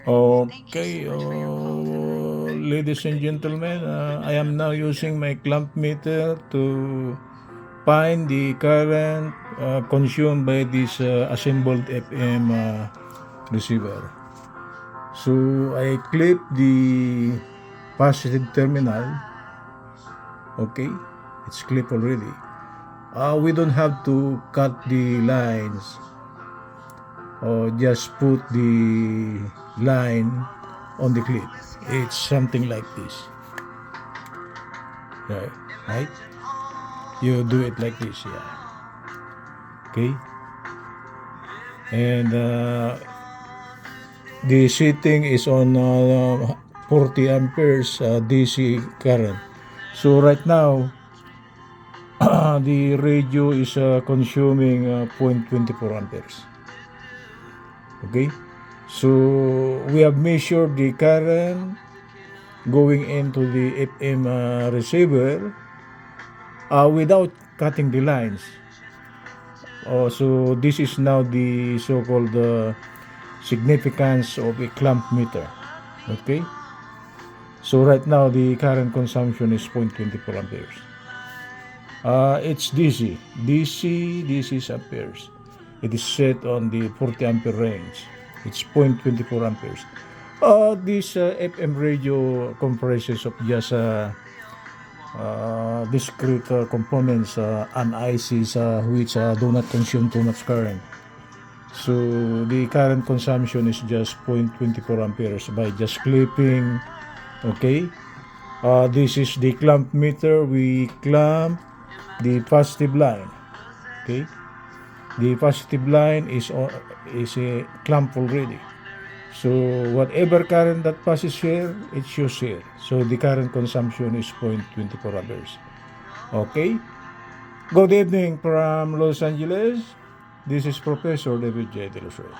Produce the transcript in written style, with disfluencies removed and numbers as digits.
Okay, ladies and gentlemen, I am now using my clamp meter to find the current consumed by this assembled FM receiver. So I clip the positive terminal. Okay, it's clipped already. We don't have to cut the lines or just put the line on the clip. It's something like this. Right? You do it like this, yeah. Okay? And the setting is on 40 amperes DC current. So right now, the radio is consuming 0.24 amperes. Okay? So we have measured the current going into the FM receiver without cutting the lines. So this is now the so-called significance of a clamp meter. Okay? So right now the current consumption is 0.24 amperes. It's DC. This is amperes. It is set on the 40 ampere range. It's 0.24 amperes. This FM radio comprises of just discrete components and ICs which do not consume too much current. So the current consumption is just 0.24 amperes by just clipping. Okay, this is the clamp meter. We clamp the positive line. Okay, the positive line is a clamp already. So whatever current that passes here, it shows here. So the current consumption is 0.24 amperes. Okay. Good evening from Los Angeles. This is Professor David J. De Los Reyes.